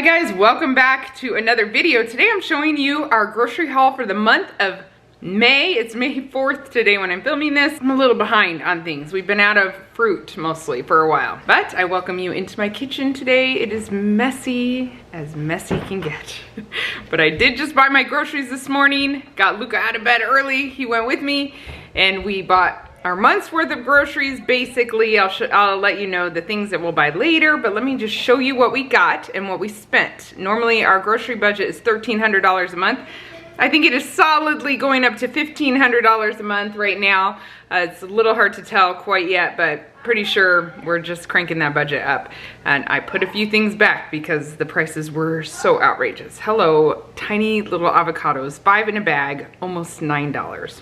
Hi guys, welcome back to another video. Today I'm showing you our grocery haul for the month of May. It's May 4th today when I'm filming this. I'm a little behind on things. We've been out of fruit mostly for a while. But I welcome you into my kitchen today. It is messy as messy can get. But I did just buy my groceries this morning. Got Luka out of bed early. He went with me and we bought our month's worth of groceries. Basically, I'll let you know the things that we'll buy later, but let me just show you what we got and what we spent. Normally our grocery budget is $1,300 a month. I think it is solidly going up to $1,500 a month right now. It's a little hard to tell quite yet, but pretty sure we're just cranking that budget up. And I put a few things back because the prices were so outrageous. Hello, tiny little avocados, 5 in a bag, almost $9.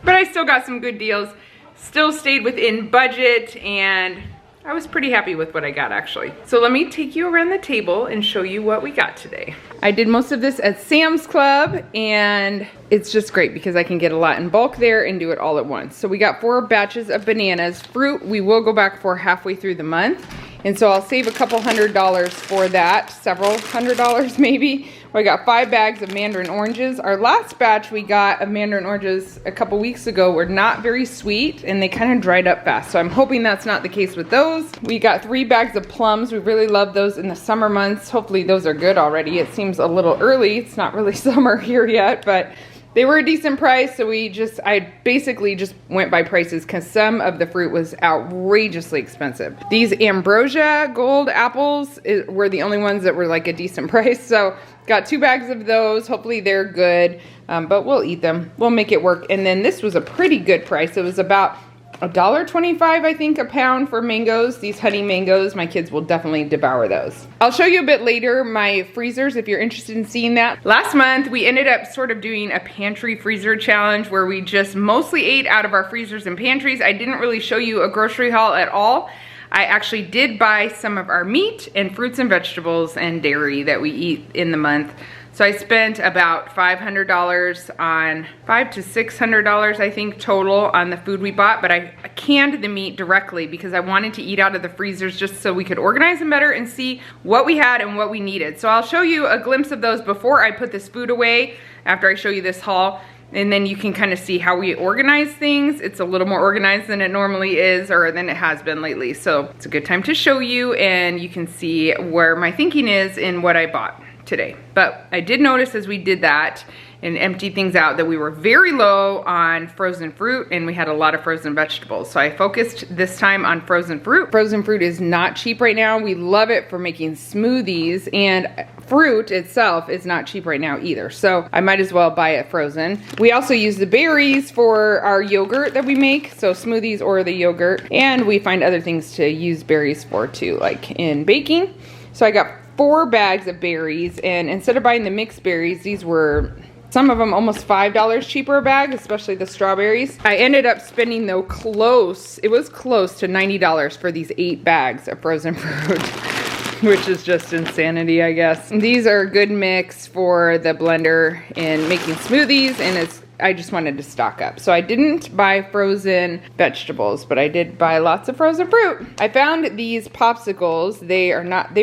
But I still got some good deals, still stayed within budget, and I was pretty happy with what I got actually. So let me take you around the table and show you what we got today. I did most of this at Sam's Club, and it's just great because I can get a lot in bulk there and do it all at once. So we got 4 batches of bananas. Fruit we will go back for halfway through the month, and so I'll save a couple $100 for that, several $100 maybe. We got 5 bags of Mandarin Oranges. Our last batch we got of Mandarin Oranges a couple weeks ago were not very sweet and they kind of dried up fast. So I'm hoping that's not the case with those. We got 3 bags of plums. We really love those in the summer months. Hopefully those are good already. It seems a little early. It's not really summer here yet, but they were a decent price, so I basically just went by prices because some of the fruit was outrageously expensive. These Ambrosia gold apples were the only ones that were like a decent price, so got 2 bags of those. Hopefully they're good, but we'll eat them. We'll make it work. And then this was a pretty good price. It was about $1.25, I think, a pound for mangoes. These honey mangoes, my kids will definitely devour those. I'll show you a bit later my freezers if you're interested in seeing that. Last month, we ended up sort of doing a pantry freezer challenge where we just mostly ate out of our freezers and pantries. I didn't really show you a grocery haul at all. I actually did buy some of our meat and fruits and vegetables and dairy that we eat in the month. So I spent about $500 on $500 to $600, I think, total on the food we bought, but I canned the meat directly because I wanted to eat out of the freezers just so we could organize them better and see what we had and what we needed. So I'll show you a glimpse of those before I put this food away, after I show you this haul, and then you can kind of see how we organize things. It's a little more organized than it normally is, or than it has been lately. So it's a good time to show you, and you can see where my thinking is in what I bought today. But I did notice as we did that and emptied things out that we were very low on frozen fruit and we had a lot of frozen vegetables. So I focused this time on frozen fruit. Frozen fruit is not cheap right now. We love it for making smoothies, and fruit itself is not cheap right now either. So I might as well buy it frozen. We also use the berries for our yogurt that we make, so smoothies or the yogurt. And we find other things to use berries for too, like in baking. So I got 4 bags of berries, and instead of buying the mixed berries, these were, some of them almost $5 cheaper a bag, especially the strawberries. I ended up spending though it was close to $90 for these 8 bags of frozen fruit, which is just insanity, I guess. These are a good mix for the blender in making smoothies, and I just wanted to stock up. So I didn't buy frozen vegetables, but I did buy lots of frozen fruit. I found these popsicles. They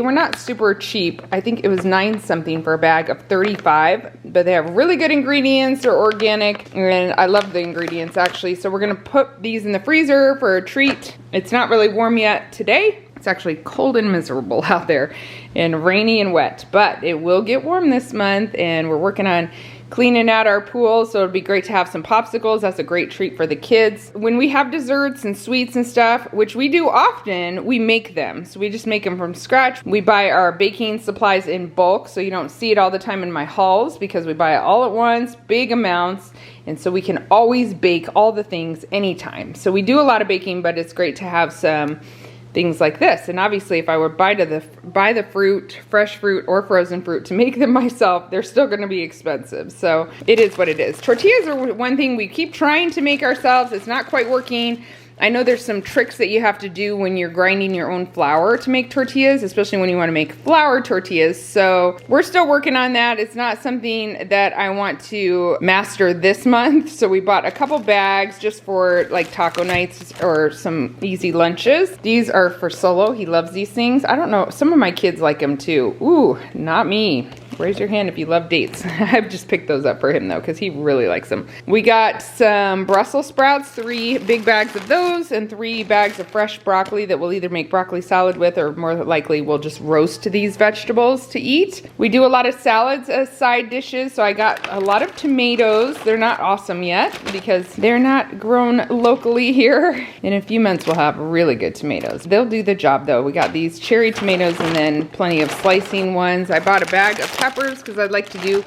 were not super cheap. I think it was 9 something for a bag of 35, but they have really good ingredients. They're organic, and I love the ingredients actually. So we're gonna put these in the freezer for a treat. It's not really warm yet today. It's actually cold and miserable out there and rainy and wet, but it will get warm this month, and we're working on cleaning out our pool, so it'd be great to have some popsicles. That's a great treat for the kids. When we have desserts and sweets and stuff, which we do often, we make them. So we just make them from scratch. We buy our baking supplies in bulk, so you don't see it all the time in my hauls because we buy it all at once, big amounts, and so we can always bake all the things anytime. So we do a lot of baking, but it's great to have some things like this. And obviously if I were buy the fruit, fresh fruit or frozen fruit to make them myself, they're still gonna be expensive. So it is what it is. Tortillas are one thing we keep trying to make ourselves. It's not quite working. I know there's some tricks that you have to do when you're grinding your own flour to make tortillas, especially when you want to make flour tortillas. So we're still working on that. It's not something that I want to master this month. So we bought a couple bags just for like taco nights or some easy lunches. These are for Solo. He loves these things. I don't know. Some of my kids like them too. Ooh, not me. Raise your hand if you love dates. I've just picked those up for him though, because he really likes them. We got some Brussels sprouts, 3 big bags of those, and 3 bags of fresh broccoli that we'll either make broccoli salad with, or more likely we'll just roast these vegetables to eat. We do a lot of salads as side dishes, so I got a lot of tomatoes. They're not awesome yet because they're not grown locally here. In a few months we'll have really good tomatoes. They'll do the job though. We got these cherry tomatoes and then plenty of slicing ones. I bought a bag of peppers because I'd like to do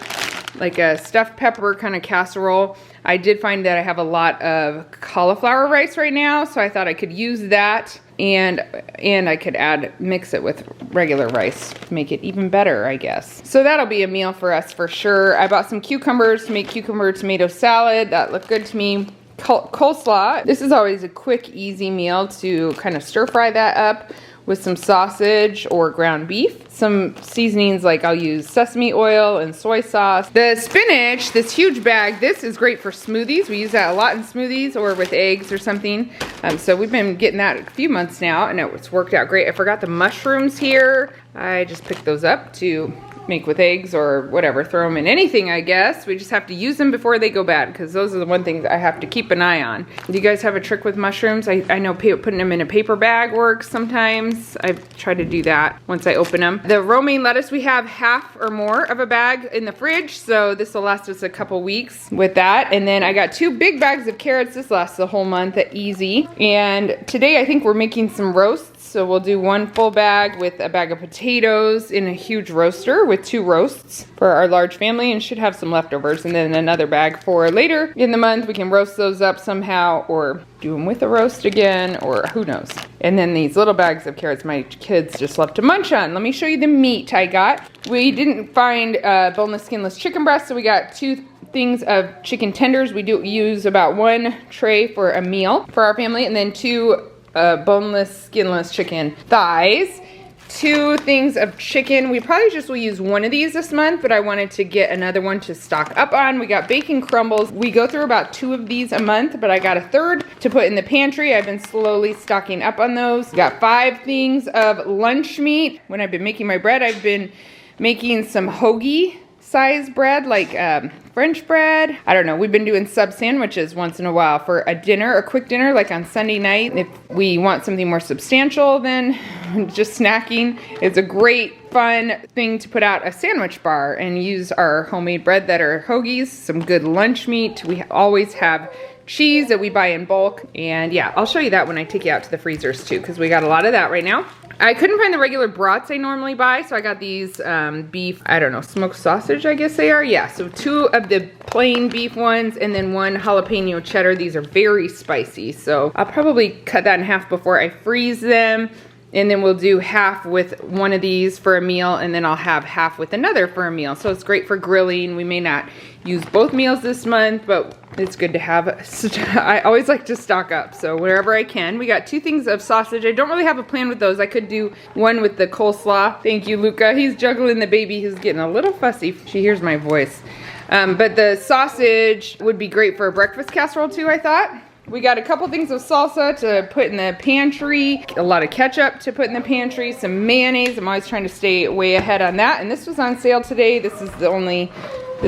like a stuffed pepper kind of casserole. I did find that I have a lot of cauliflower rice right now, so I thought I could use that, and I could mix it with regular rice to make it even better, I guess. So that'll be a meal for us for sure. I bought some cucumbers to make cucumber tomato salad. That looked good to me. Coleslaw. This is always a quick, easy meal to kind of stir fry that up with some sausage or ground beef. Some seasonings, like I'll use sesame oil and soy sauce. The spinach, this huge bag, this is great for smoothies. We use that a lot in smoothies or with eggs or something. So we've been getting that a few months now and it's worked out great. I forgot the mushrooms here. I just picked those up to make with eggs or whatever, throw them in anything, I guess. We just have to use them before they go bad, because those are the one thing that I have to keep an eye on. Do you guys have a trick with mushrooms? I know putting them in a paper bag works sometimes. I've tried to do that once I open them. The romaine lettuce, we have half or more of a bag in the fridge, so this will last us a couple weeks with that. And then I got 2 big bags of carrots. This lasts the whole month at easy. And today I think we're making some roasts. So we'll do 1 full bag with a bag of potatoes in a huge roaster with 2 roasts for our large family, and should have some leftovers, and then another bag for later in the month. We can roast those up somehow or do them with a roast again, or who knows. And then these little bags of carrots my kids just love to munch on. Let me show you the meat I got. We didn't find boneless, skinless chicken breast, so we got 2 things of chicken tenders. We do use about 1 tray for a meal for our family, and then 2 boneless, skinless chicken thighs. 2 things of chicken. We probably just will use 1 of these this month, but I wanted to get another one to stock up on. We got bacon crumbles. We go through about 2 of these a month, but I got a 3rd to put in the pantry. I've been slowly stocking up on those. Got 5 things of lunch meat. When I've been making my bread, I've been making some hoagie size bread, like French bread. I don't know, we've been doing sub sandwiches once in a while for a dinner, a quick dinner, like on Sunday night. If we want something more substantial than just snacking, it's a great fun thing to put out a sandwich bar and use our homemade bread that are hoagies, some good lunch meat. We always have cheese that we buy in bulk, and yeah, I'll show you that when I take you out to the freezers too, because we got a lot of that right now. I couldn't find the regular brats I normally buy, so I got these beef, I don't know, smoked sausage, I guess they are. Yeah, so 2 of the plain beef ones and then 1 jalapeno cheddar. These are very spicy, so I'll probably cut that in half before I freeze them. And then we'll do half with 1 of these for a meal, and then I'll have half with another for a meal. So it's great for grilling. We may not use both meals this month, but it's good to have. I always like to stock up, so wherever I can. We got 2 things of sausage. I don't really have a plan with those. I could do 1 with the coleslaw. Thank you, Luka. He's juggling the baby. He's getting a little fussy. She hears my voice. But the sausage would be great for a breakfast casserole too, I thought. We got a couple things of salsa to put in the pantry, a lot of ketchup to put in the pantry, some mayonnaise. I'm always trying to stay way ahead on that. And this was on sale today. This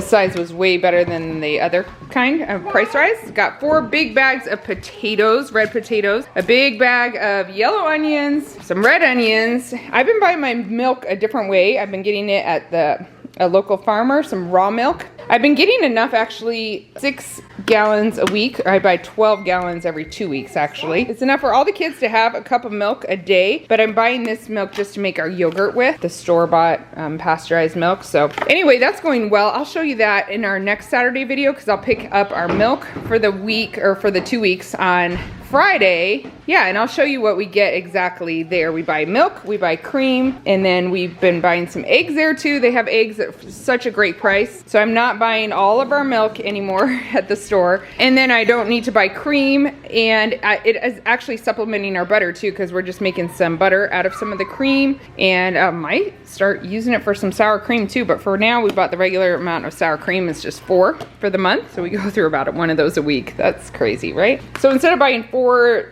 size was way better than the other kind of price-wise. Got 4 big bags of potatoes, red potatoes, a big bag of yellow onions, some red onions. I've been buying my milk a different way. I've been getting it at a local farmer, some raw milk. I've been getting enough, actually, 6 gallons a week. Or I buy 12 gallons every 2 weeks, actually. It's enough for all the kids to have a cup of milk a day, but I'm buying this milk just to make our yogurt with, the store-bought pasteurized milk. So anyway, that's going well. I'll show you that in our next Saturday video, because I'll pick up our milk for the week, or for the 2 weeks on Friday, yeah, and I'll show you what we get exactly there. We buy milk, we buy cream, and then we've been buying some eggs there too. They have eggs at such a great price. So I'm not buying all of our milk anymore at the store. And then I don't need to buy cream, and it is actually supplementing our butter too, because we're just making some butter out of some of the cream, and might start using it for some sour cream too. But for now, we bought the regular amount of sour cream. It's just 4 for the month. So we go through about one of those a week. That's crazy, right? So instead of buying 4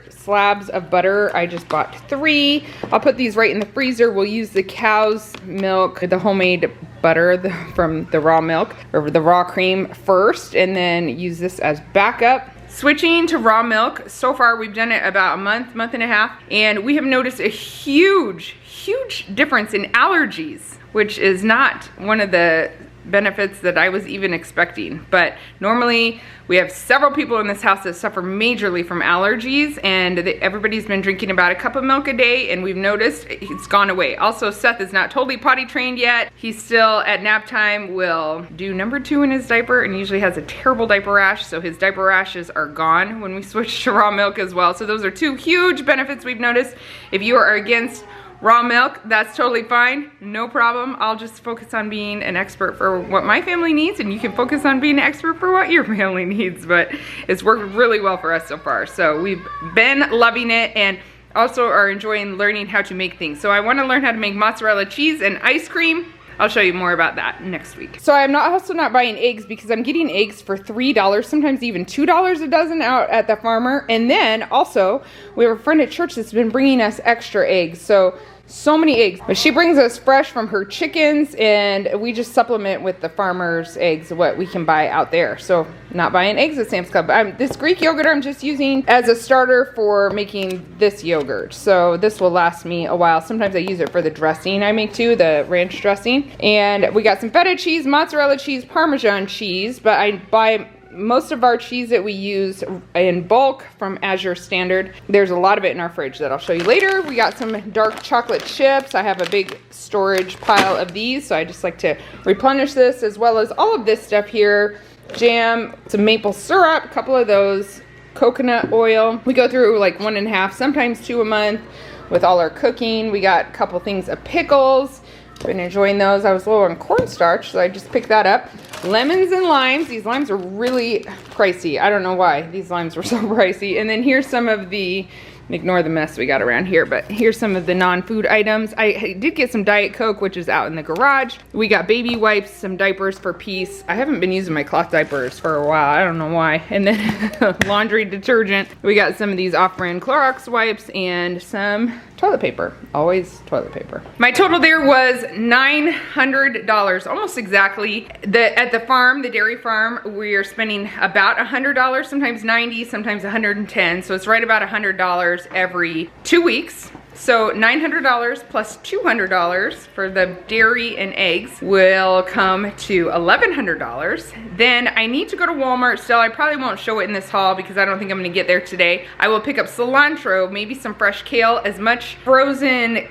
slabs of butter, I just bought 3. I'll put these right in the freezer. We'll use the cow's milk, the homemade butter from the raw milk, or the raw cream first, and then use this as backup. Switching to raw milk, so far we've done it about a month and a half, and we have noticed a huge difference in allergies, which is not one of the benefits that I was even expecting. But normally we have several people in this house that suffer majorly from allergies, and everybody's been drinking about a cup of milk a day, and we've noticed it's gone away. Also, Seth is not totally potty trained yet. He's still at nap time will do number 2 in his diaper, and usually has a terrible diaper rash, so his diaper rashes are gone when we switch to raw milk as well. So those are 2 huge benefits we've noticed. If you are against raw milk, that's totally fine, no problem. I'll just focus on being an expert for what my family needs, and you can focus on being an expert for what your family needs. But it's worked really well for us so far. So we've been loving it, and also are enjoying learning how to make things. So I want to learn how to make mozzarella cheese and ice cream. I'll show you more about that next week. So I'm also not buying eggs, because I'm getting eggs for $3, sometimes even $2 a dozen out at the farmer. And then also, we have a friend at church that's been bringing us extra eggs. So many eggs, but she brings us fresh from her chickens, and we just supplement with the farmer's eggs, what we can buy out there. So not buying eggs at Sam's Club. This Greek yogurt I'm just using as a starter for making this yogurt. So this will last me a while. Sometimes I use it for the dressing I make too, the ranch dressing. And we got some feta cheese, mozzarella cheese, Parmesan cheese, but I buy most of our cheese that we use in bulk from Azure Standard. There's a lot of it in our fridge that I'll show you later. We got some dark chocolate chips. I have a big storage pile of these, so I just like to replenish this, as well as all of this stuff here. Jam, some maple syrup, a couple of those, coconut oil. We go through like 1.5, sometimes 2 a month with all our cooking. We got a couple things of pickles. Been enjoying those. I was low on cornstarch, so I just picked that up. Lemons and limes. These limes are really pricey. I don't know why these limes were so pricey. And then here's some of the, ignore the mess we got around here, but here's some of the non-food items. I did get some Diet Coke, which is out in the garage. We got baby wipes, some diapers for Peace. I haven't been using my cloth diapers for a while. I don't know why. And then laundry detergent. We got some of these off-brand Clorox wipes and some toilet paper. Always toilet paper. My total there was $900, almost exactly. At the farm, the dairy farm, we are spending about $100, sometimes $90, sometimes $110. So it's right about $100 every 2 weeks. So $900 plus $200 for the dairy and eggs will come to $1,100. Then I need to go to Walmart still. I probably won't show it in this haul because I don't think I'm gonna get there today. I will pick up cilantro, maybe some fresh kale, as much frozen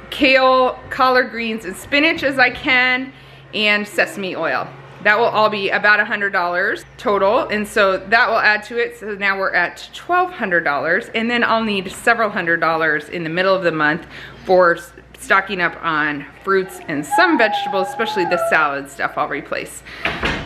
kale, collard greens, and spinach as I can, and sesame oil. That will all be about $100 total, and so that will add to it. So now we're at $1,200, and then I'll need several $100s in the middle of the month for stocking up on fruits and some vegetables, especially the salad stuff I'll replace.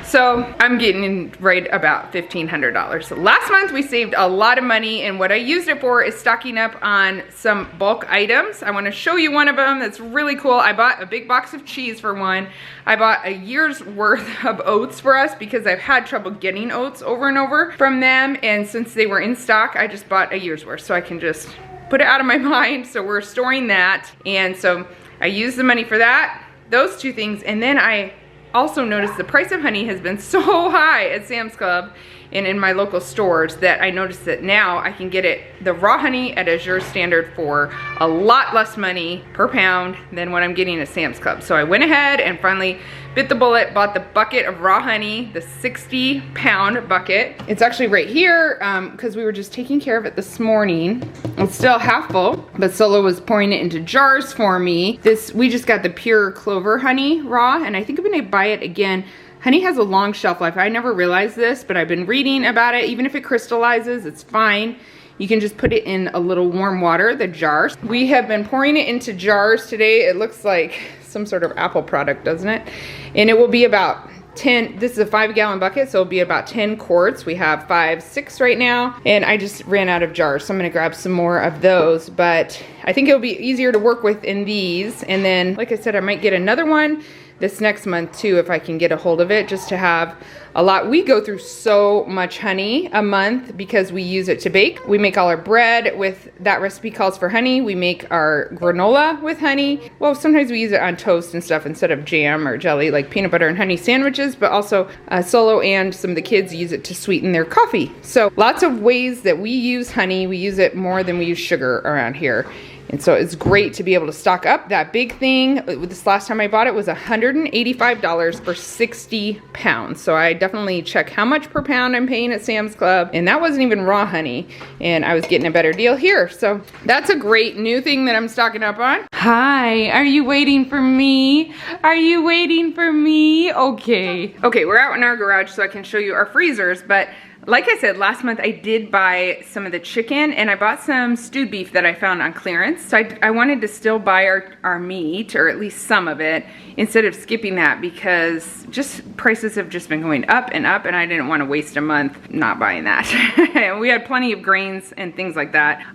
So I'm getting right about $1,500. So last month we saved a lot of money, and what I used it for is stocking up on some bulk items. I want to show you one of them that's really cool. I bought a big box of cheese for one. I bought a year's worth of oats for us because I've had trouble getting oats over and over from them, and since they were in stock, I just bought a year's worth so I can just put it out of my mind. So we're storing that, and so I used the money for that, those 2 things, and then I also noticed the price of honey has been so high at Sam's Club and in my local stores that I noticed that now I can get the raw honey at Azure Standard for a lot less money per pound than what I'm getting at Sam's Club. So I went ahead and finally bit the bullet, bought the bucket of raw honey, the 60-pound bucket. It's actually right here because we were just taking care of it this morning. It's still half full, but Solo was pouring it into jars for me. We just got the pure clover honey raw, and I think I'm gonna buy it again. Honey has a long shelf life. I never realized this, but I've been reading about it. Even if it crystallizes, it's fine. you can just put it in a little warm water, the jars. We have been pouring it into jars today. It looks like some sort of Apple product, doesn't it? And it will be about 10, this is a 5-gallon bucket, so it'll be about 10 quarts. We have 5, 6 right now, and I just ran out of jars, so I'm gonna grab some more of those, but I think it'll be easier to work with in these. And then, like I said, I might get another one this next month too, if I can get a hold of it, just to have a lot. We go through so much honey a month because we use it to bake. We make all our bread with, that recipe calls for honey. We make our granola with honey. Well, sometimes we use it on toast and stuff instead of jam or jelly, like peanut butter and honey sandwiches, but also Solo and some of the kids use it to sweeten their coffee. So lots of ways that we use honey. We use it more than we use sugar around here. And so it's great to be able to stock up. That big thing, this last time I bought it was $185 for 60 pounds. So I definitely check how much per pound I'm paying at Sam's Club. And that wasn't even raw honey. And I was getting a better deal here. So that's a great new thing that I'm stocking up on. Hi, are you waiting for me? Are you waiting for me? Okay. Okay, we're out in our garage so I can show you our freezers, but like I said, last month I did buy some of the chicken, and I bought some stewed beef that I found on clearance. So I wanted to still buy our meat, or at least some of it, instead of skipping that, because just prices have just been going up, and I didn't want to waste a month not buying that. We had plenty of grains and things like that,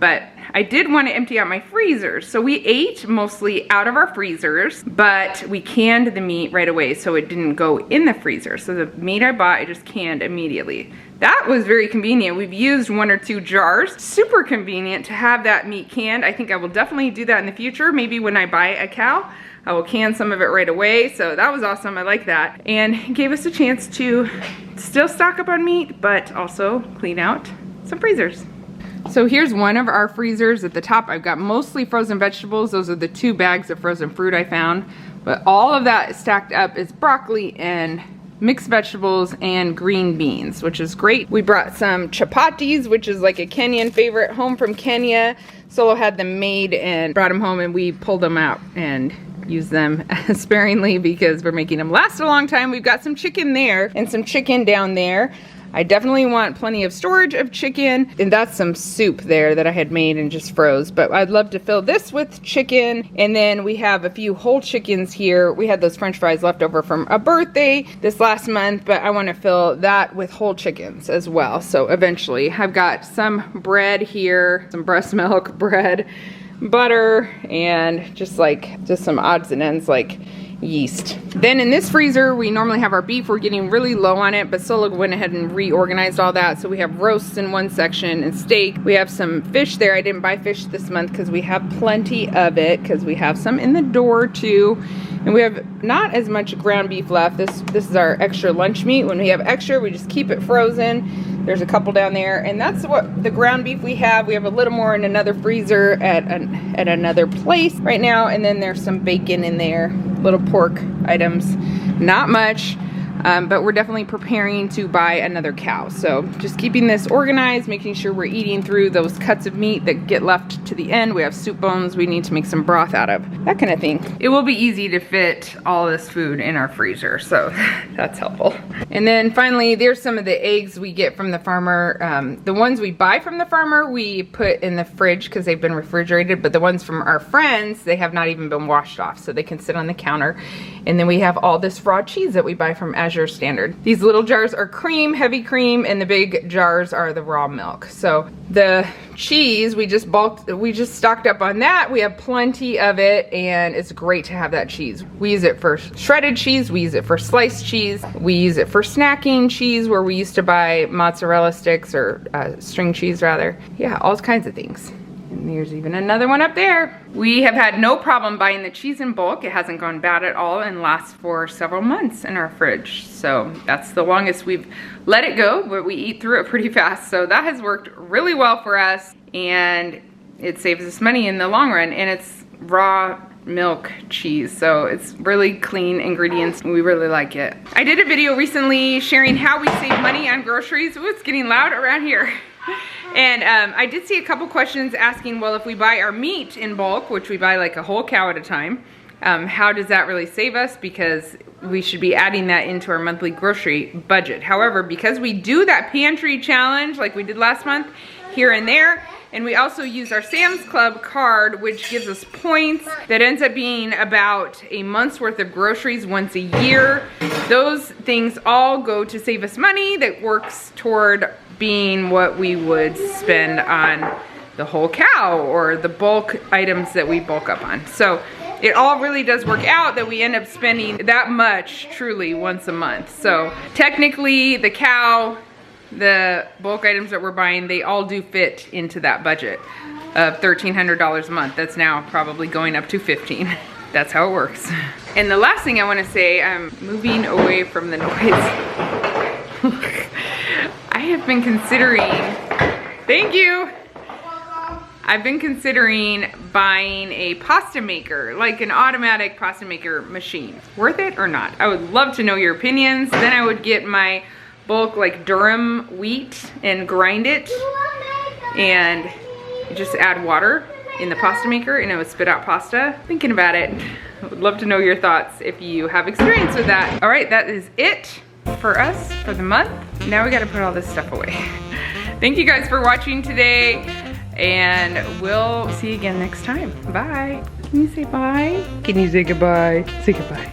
but I did want to empty out my freezers. So we ate mostly out of our freezers, but we canned the meat right away so it didn't go in the freezer. So the meat I bought, I just canned immediately. That was very convenient. We've used 1 or 2 jars. Super convenient to have that meat canned. I think I will definitely do that in the future. Maybe when I buy a cow, I will can some of it right away. So that was awesome, I like that. And gave us a chance to still stock up on meat, but also clean out some freezers. So here's one of our freezers. At the top, I've got mostly frozen vegetables. Those are the 2 bags of frozen fruit I found. But all of that stacked up is broccoli and mixed vegetables and green beans, which is great. We brought some chapatis, which is like a Kenyan favorite, home from Kenya. Solo had them made and brought them home, and we pulled them out and used them sparingly because we're making them last a long time. We've got some chicken there and some chicken down there. I definitely want plenty of storage of chicken, and that's some soup there that I had made and just froze, but I'd love to fill this with chicken. And then we have a few whole chickens here. We had those french fries left over from a birthday this last month, but I want to fill that with whole chickens as well. So eventually I've got some bread here, some breast milk, bread, butter, and just some odds and ends like yeast. Then in this freezer, we normally have our beef. We're getting really low on it, but Solo went ahead and reorganized all that. So we have roasts in one section and steak. We have some fish there. I didn't buy fish this month because we have plenty of it, because we have some in the door too. And we have not as much ground beef left. This is our extra lunch meat. When we have extra, we just keep it frozen. There's a couple down there, and that's what the ground beef we have. We have a little more in another freezer at another place right now, and then there's some bacon in there, little pork items, not much. But we're definitely preparing to buy another cow. So just keeping this organized, making sure we're eating through those cuts of meat that get left to the end. We have soup bones we need to make some broth out of, that kind of thing. It will be easy to fit all this food in our freezer, so that's helpful. And then finally, there's some of the eggs we get from the farmer. The ones we buy from the farmer, we put in the fridge because they've been refrigerated, but the ones from our friends, they have not even been washed off, so they can sit on the counter. And then we have all this raw cheese that we buy from Azure Standard. These little jars are cream, heavy cream, and the big jars are the raw milk. So the cheese, we just stocked up on that. We have plenty of it, and it's great to have that cheese. We use it for shredded cheese, we use it for sliced cheese, we use it for snacking cheese, where we used to buy mozzarella sticks, or string cheese rather. Yeah, all kinds of things. And there's even another one up there. We have had no problem buying the cheese in bulk. It hasn't gone bad at all and lasts for several months in our fridge. So that's the longest we've let it go, but we eat through it pretty fast. So that has worked really well for us, and it saves us money in the long run, and it's raw milk cheese, so it's really clean ingredients. We really like it. I did a video recently sharing how we save money on groceries. Ooh, it's getting loud around here. And I did see a couple questions asking, well, if we buy our meat in bulk, which we buy like a whole cow at a time, how does that really save us? Because we should be adding that into our monthly grocery budget. However, because we do that pantry challenge like we did last month, here and there. And we also use our Sam's Club card, which gives us points that ends up being about a month's worth of groceries once a year. Those things all go to save us money that works toward being what we would spend on the whole cow or the bulk items that we bulk up on. So it all really does work out that we end up spending that much truly once a month. So technically the cow, the bulk items that we're buying, they all do fit into that budget of $1,300 a month. That's now probably going up to $1,500. That's how it works. And the last thing I want to say, I'm moving away from the noise. I have been considering, thank you. I've been considering buying a pasta maker, like an automatic pasta maker machine. Worth it or not? I would love to know your opinions. Then I would get my bulk like Durham wheat and grind it and just add water in the pasta maker and it would spit out pasta. Thinking about it. I would love to know your thoughts if you have experience with that. All right, that is it for us for the month. Now we gotta put all this stuff away. Thank you guys for watching today and we'll see you again next time. Bye. Can you say bye? Can you say goodbye? Say goodbye.